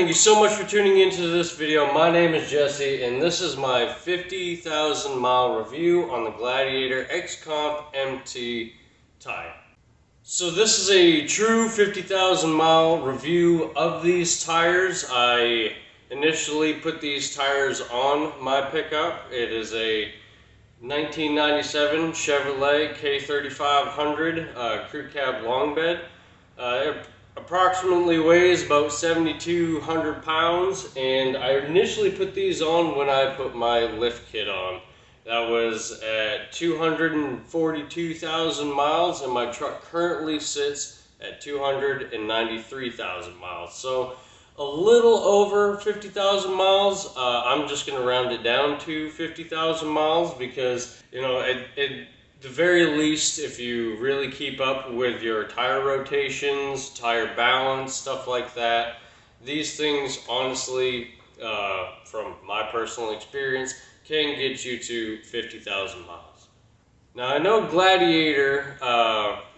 thank you so much for tuning into this video. My name is Jesse, and this is my 50,000 mile review on the Gladiator X-comp MT tire. So this is a true 50,000 mile review of these tires. I initially put these tires on my pickup. It is a 1997 Chevrolet K3500 crew cab long bed. It approximately weighs about 7,200 pounds, and I initially put these on when I put my lift kit on. That was at 242,000 miles, and my truck currently sits at 293,000 miles. So a little over 50,000 miles. I'm just going to round it down to 50,000 miles because, you know, at the very least, if you really keep up with your tire rotations, tire balance, stuff like that, these things, honestly, from my personal experience, can get you to 50,000 miles. Now, I know Gladiator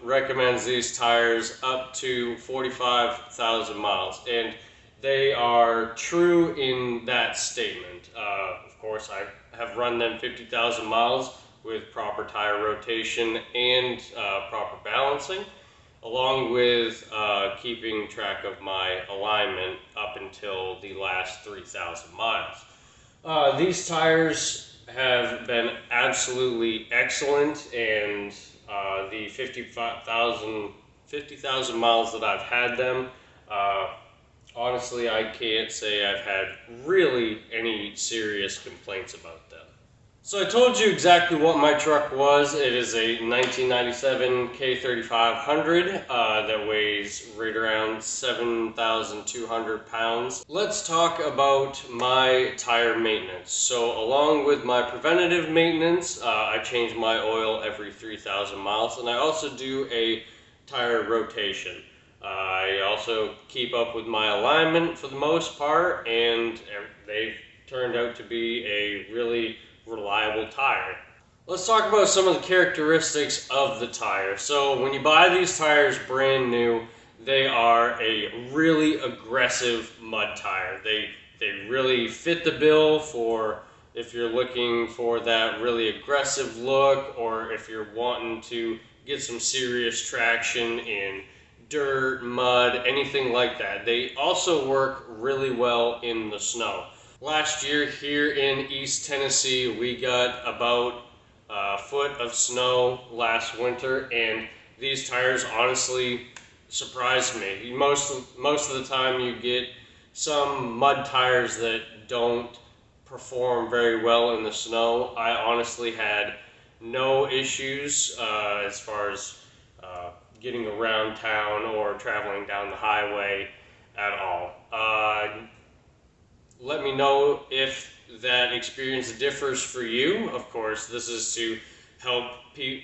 recommends these tires up to 45,000 miles, and they are true in that statement. Of course, I have run them 50,000 miles with proper tire rotation and proper balancing, along with keeping track of my alignment up until the last 3,000 miles. These tires have been absolutely excellent, and the 50,000 miles that I've had them, honestly, I can't say I've had really any serious complaints about them. So I told you exactly what my truck was. It is a 1997 K3500 that weighs right around 7,200 pounds. Let's talk about my tire maintenance. So along with my preventative maintenance, I change my oil every 3,000 miles, and I also do a tire rotation. I also keep up with my alignment for the most part, and they've turned out to be a really reliable tire. Let's talk about some of the characteristics of the tire. So when you buy these tires brand new, they are a really aggressive mud tire. They really fit the bill for if you're looking for that really aggressive look, or if you're wanting to get some serious traction in dirt, mud, anything like that. They also work really well in the snow. Last year here in East Tennessee, we got about a foot of snow last winter, and these tires honestly surprised me. Most of the time you get some mud tires that don't perform very well in the snow. I honestly had no issues as far as getting around town or traveling down the highway at all. Let me know if that experience differs for you. Of course, this is to help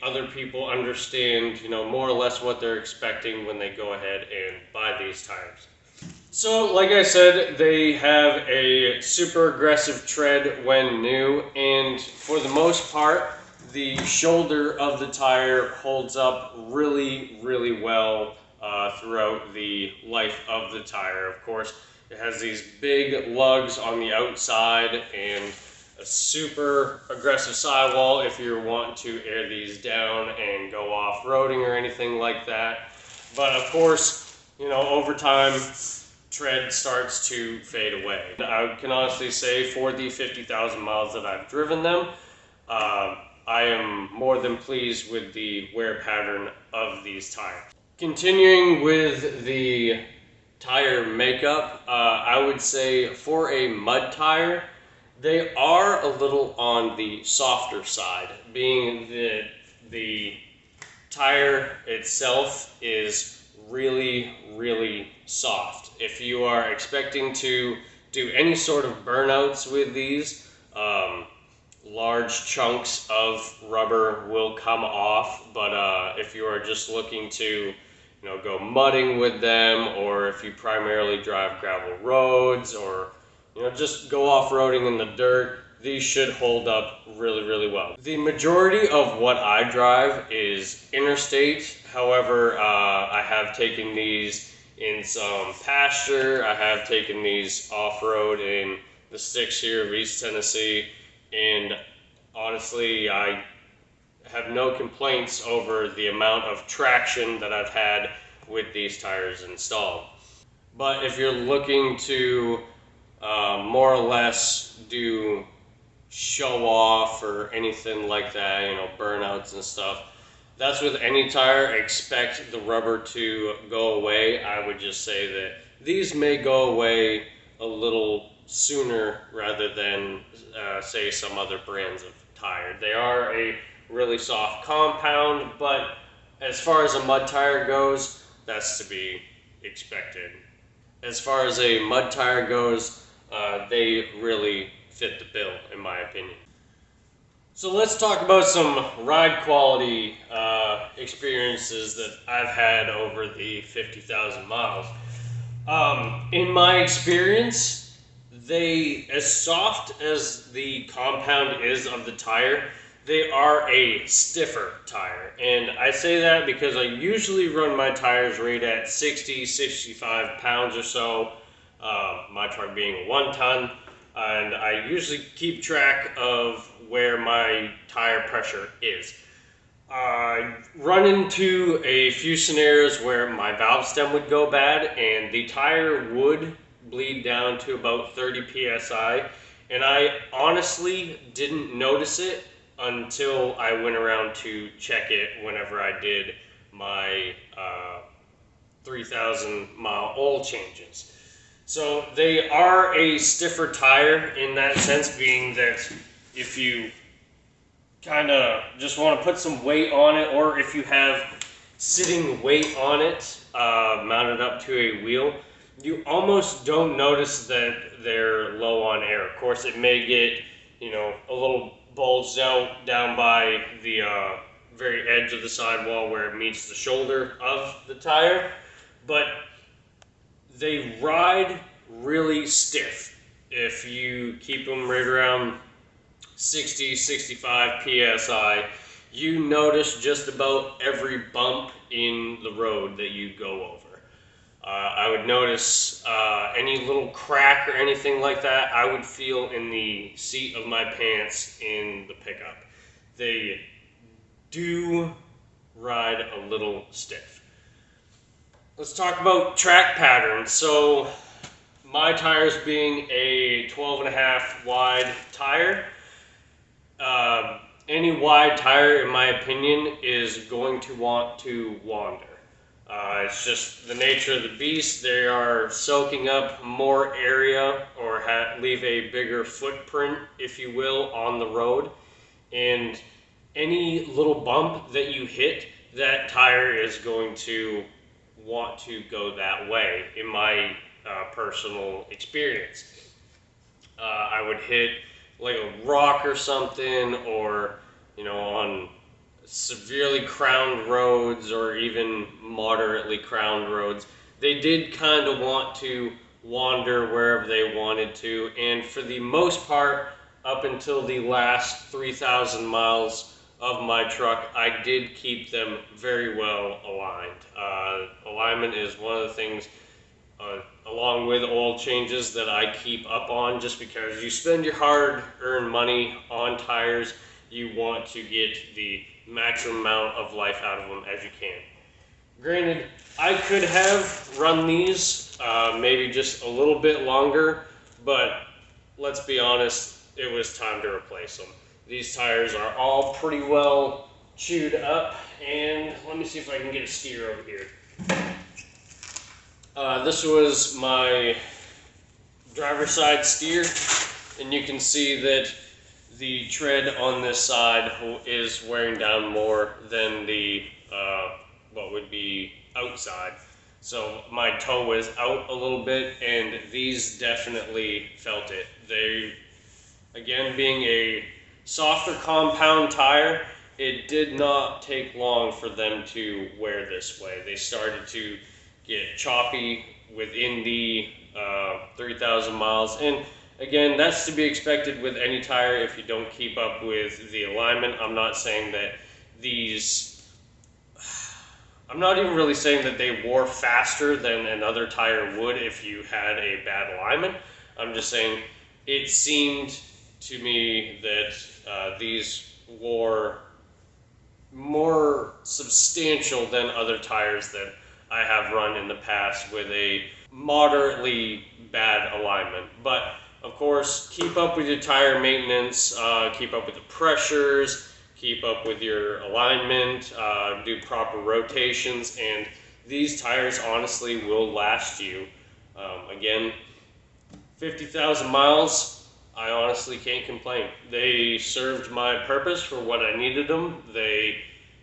other people understand, you know, more or less what they're expecting when they go ahead and buy these tires. So, like I said, they have a super aggressive tread when new, and for the most part, the shoulder of the tire holds up really, really well throughout the life of the tire. Of course, it has these big lugs on the outside and a super aggressive sidewall if you're wanting to air these down and go off-roading or anything like that. But of course, you know, over time, tread starts to fade away. I can honestly say for the 50,000 miles that I've driven them, I am more than pleased with the wear pattern of these tires. Continuing with the tire makeup, I would say for a mud tire, they are a little on the softer side, being that the tire itself is really, really soft. If you are expecting to do any sort of burnouts with these, large chunks of rubber will come off, but if you are just looking to, you know, go mudding with them, or if you primarily drive gravel roads, or, you know, just go off-roading in the dirt, these should hold up really, really well. The majority of what I drive is interstate. However, I have taken these in some pasture. I have taken these off-road in the sticks here of East Tennessee, and honestly, I have no complaints over the amount of traction that I've had with these tires installed. But if you're looking to more or less do show off or anything like that, you know, burnouts and stuff, that's with any tire. Expect the rubber to go away. I would just say that these may go away a little sooner rather than say some other brands of tire. They are a really soft compound, but as far as a mud tire goes, that's to be expected. As far as a mud tire goes, they really fit the bill, in my opinion. So let's talk about some ride quality experiences that I've had over the 50,000 miles. In my experience, as soft as the compound is of the tire, they are a stiffer tire. And I say that because I usually run my tires right at 60, 65 pounds or so, my truck being a 1 ton. And I usually keep track of where my tire pressure is. I run into a few scenarios where my valve stem would go bad and the tire would bleed down to about 30 psi, and I honestly didn't notice it until I went around to check it whenever I did my 3,000 mile oil changes. So they are a stiffer tire in that sense, being that if you kind of just want to put some weight on it, or if you have sitting weight on it mounted up to a wheel, you almost don't notice that they're low on air. Of course, it may get, you know, a little bulged out down by the very edge of the sidewall where it meets the shoulder of the tire, but they ride really stiff. If you keep them right around 60, 65 psi, you notice just about every bump in the road that you go over. I would notice any little crack or anything like that, I would feel in the seat of my pants in the pickup. They do ride a little stiff. Let's talk about track patterns. So my tires being a 12.5 wide tire, any wide tire, in my opinion, is going to want to wander. It's just the nature of the beast. They are soaking up more area, or leave a bigger footprint, if you will, on the road. And any little bump that you hit, that tire is going to want to go that way, in my personal experience. I would hit like a rock or something, or, you know, on severely crowned roads or even moderately crowned roads, they did kind of want to wander wherever they wanted to. And for the most part, up until the last 3,000 miles of my truck, I did keep them very well aligned. Alignment is one of the things, along with oil changes, that I keep up on, just because you spend your hard-earned money on tires. You want to get the maximum amount of life out of them as you can. Granted, I could have run these maybe just a little bit longer, but let's be honest, it was time to replace them. These tires are all pretty well chewed up, and let me see if I can get a steer over here. This was my driver's side steer, and you can see that the tread on this side is wearing down more than the what would be outside. So my toe was out a little bit, and these definitely felt it. They, again, being a softer compound tire, it did not take long for them to wear this way. They started to get choppy within the 3,000 miles. And again, that's to be expected with any tire if you don't keep up with the alignment. I'm not saying that these I'm not even really saying that they wore faster than another tire would if you had a bad alignment. I'm just saying it seemed to me that these wore more substantial than other tires that I have run in the past with a moderately bad alignment. But of course, keep up with your tire maintenance, keep up with the pressures, keep up with your alignment, do proper rotations, and these tires honestly will last you. Again, 50,000 miles, I honestly can't complain. They served my purpose for what I needed them. They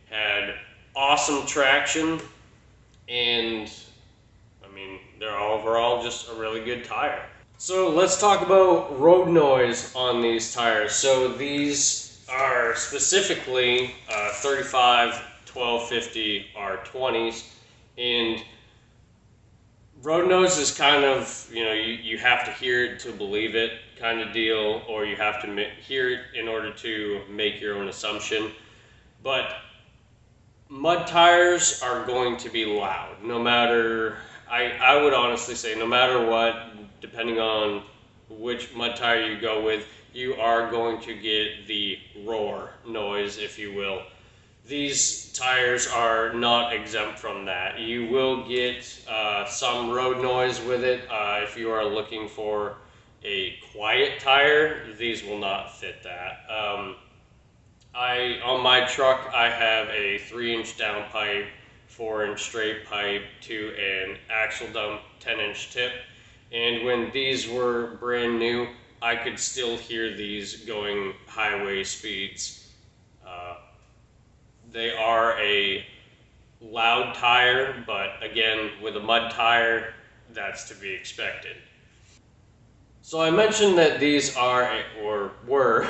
had awesome traction, and I mean, they're overall just a really good tire. So let's talk about road noise on these tires. So these are specifically 35 1250 R20s, and road noise is kind of, you have to hear it to believe it kind of deal, or you have to hear it in order to make your own assumption. But mud tires are going to be loud, no matter, I would honestly say, no matter what, depending on which mud tire you go with, you are going to get the roar noise, if you will. These tires are not exempt from that. You will get some road noise with it. If you are looking for a quiet tire, these will not fit that. On my truck, I have a 3-inch downpipe, 4-inch straight pipe to an axle dump 10-inch tip. And when these were brand new, I could still hear these going highway speeds. They are a loud tire, but again, with a mud tire, that's to be expected. So I mentioned that these are, or were,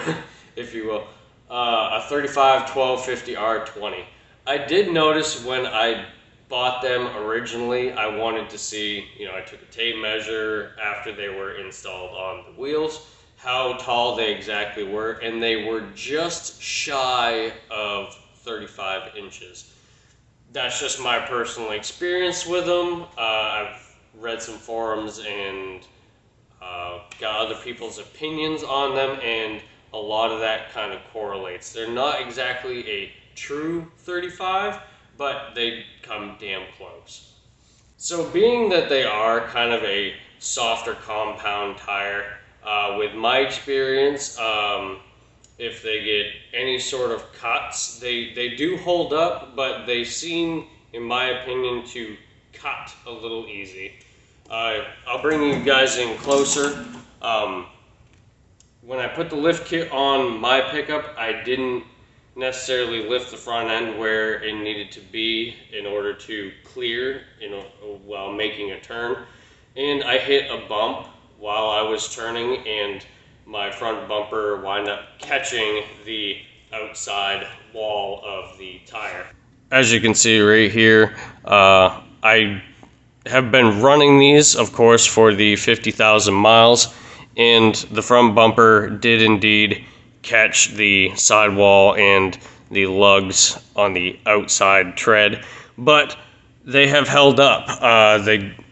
if you will, a 35 1250 R20. I did notice when I bought them originally, I wanted to see, I took a tape measure after they were installed on the wheels, how tall they exactly were, and they were just shy of 35 inches. That's just my personal experience with them. I've read some forums and got other people's opinions on them, and a lot of that kind of correlates. They're not exactly a true 35, but they come damn close. So being that they are kind of a softer compound tire, with my experience, if they get any sort of cuts, they do hold up, but they seem, in my opinion, to cut a little easy. I'll bring you guys in closer. When I put the lift kit on my pickup, I didn't necessarily lift the front end where it needed to be in order to clear, while making a turn. And I hit a bump while I was turning, and my front bumper wound up catching the outside wall of the tire. As you can see right here, I have been running these, of course, for the 50,000 miles, and the front bumper did indeed catch the sidewall and the lugs on the outside tread, but they have held up.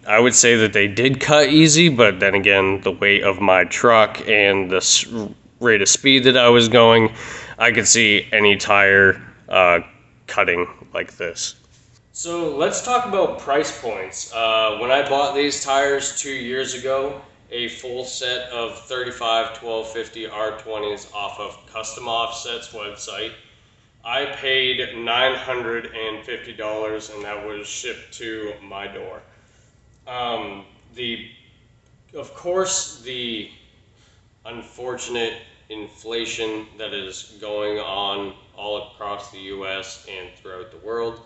I would say that they did cut easy, but then again, the weight of my truck and the rate of speed that I was going, I could see any tire cutting like this. So let's talk about price points. When I bought these tires 2 years ago, a full set of 35 1250 R20s off of Custom Offset's website, I paid $950, and that was shipped to my door. Of course, the unfortunate inflation that is going on all across the US and throughout the world,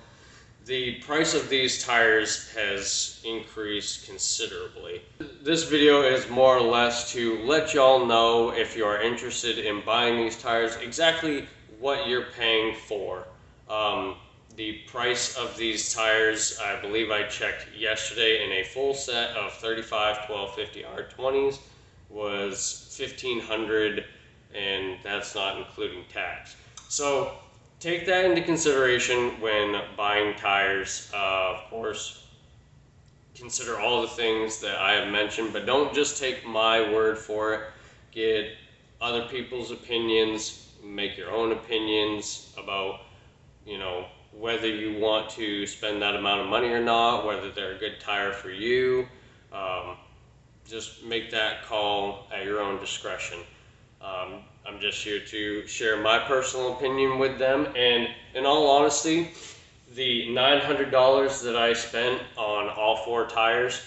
the price of these tires has increased considerably. This video is more or less to let y'all know, if you are interested in buying these tires, exactly what you're paying for. The price of these tires, I believe I checked yesterday, in a full set of 35 1250 R20s was $1,500, and that's not including tax. So take that into consideration when buying tires. Of course, consider all the things that I have mentioned, but don't just take my word for it. Get other people's opinions, make your own opinions about, whether you want to spend that amount of money or not, whether they're a good tire for you. Just make that call at your own discretion. I'm just here to share my personal opinion with them, and in all honesty, the $900 that I spent on all 4 tires,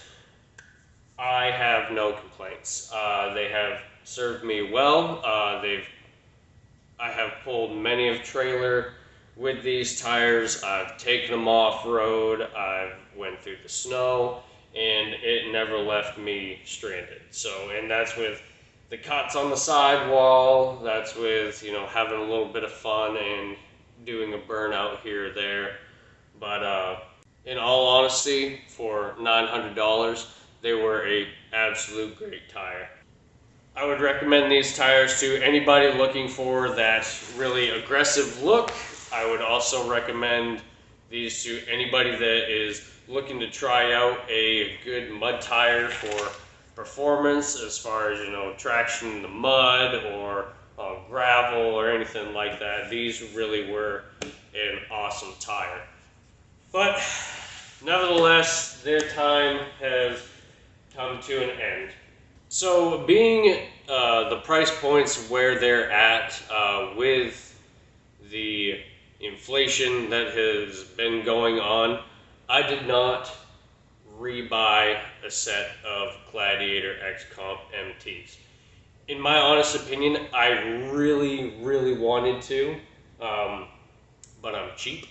I have no complaints. They have served me well. I have pulled many of trailer with these tires. I've taken them off-road. I've went through the snow, and it never left me stranded. So, and that's with the cuts on the sidewall. That's with, having a little bit of fun and doing a burnout here or there. But in all honesty, for $900, they were a absolute great tire. I would recommend these tires to anybody looking for that really aggressive look. I would also recommend these to anybody that is looking to try out a good mud tire for performance, as far as, traction in the mud or gravel or anything like that. These really were an awesome tire. But nevertheless, their time has come to an end. So being the price points where they're at, with the inflation that has been going on, I did not rebuy a set of Gladiator X-comp MTs. In my honest opinion, I really, really wanted to, but I'm cheap.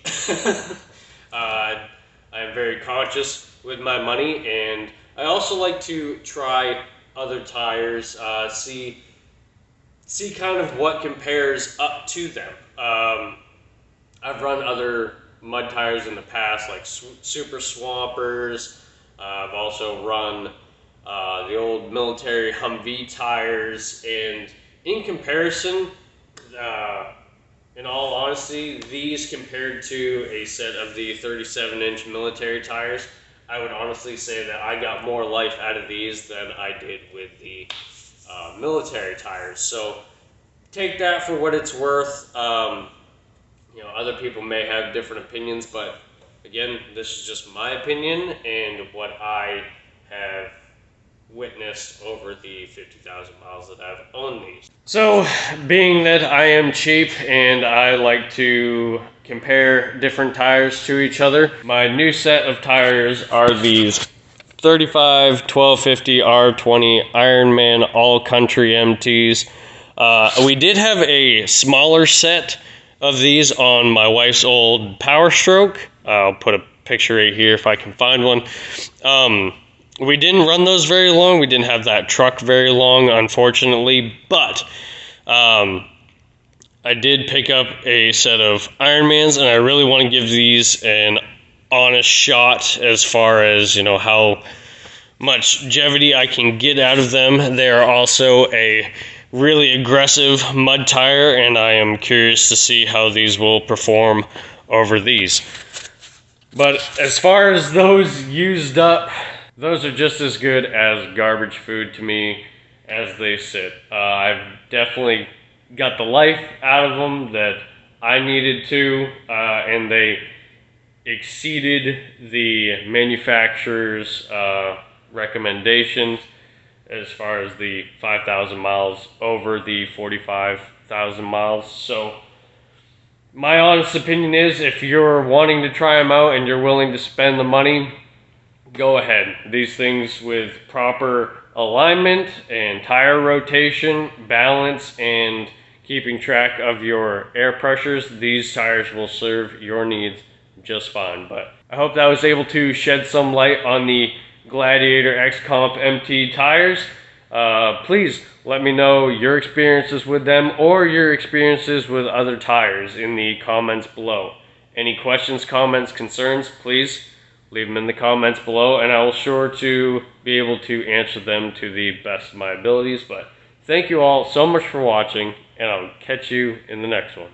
I'm very conscious with my money, and I also like to try other tires, see kind of what compares up to them. I've run other mud tires in the past, like Super Swampers. I've also run the old military Humvee tires, and in comparison, in all honesty, these compared to a set of the 37-inch military tires, I would honestly say that I got more life out of these than I did with the military tires. So take that for what it's worth. Other people may have different opinions, but again, this is just my opinion and what I have witnessed over the 50,000 miles that I've owned these. So, being that I am cheap and I like to compare different tires to each other, my new set of tires are these 35 1250 R20 Ironman All Country MTs. We did have a smaller set of these on my wife's old Power Stroke. I'll put a picture right here if I can find one. We didn't run those very long. We didn't have that truck very long, unfortunately, but I did pick up a set of Ironmans, and I really want to give these an honest shot as far as, how much longevity I can get out of them. They are also a really aggressive mud tire, and I am curious to see how these will perform over these. But as far as those used up, those are just as good as garbage food to me as they sit. I've definitely got the life out of them that I needed to, and they exceeded the manufacturer's recommendations as far as the 5,000 miles over the 45,000 miles. So my honest opinion is, if you're wanting to try them out and you're willing to spend the money, go ahead. These things with proper alignment and tire rotation, balance, and keeping track of your air pressures, these tires will serve your needs just fine. But I hope that was able to shed some light on the Gladiator X-comp MT tires. Please let me know your experiences with them or your experiences with other tires in the comments below. Any questions, comments, concerns, please leave them in the comments below, and I will sure to be able to answer them to the best of my abilities. But thank you all so much for watching, and I'll catch you in the next one.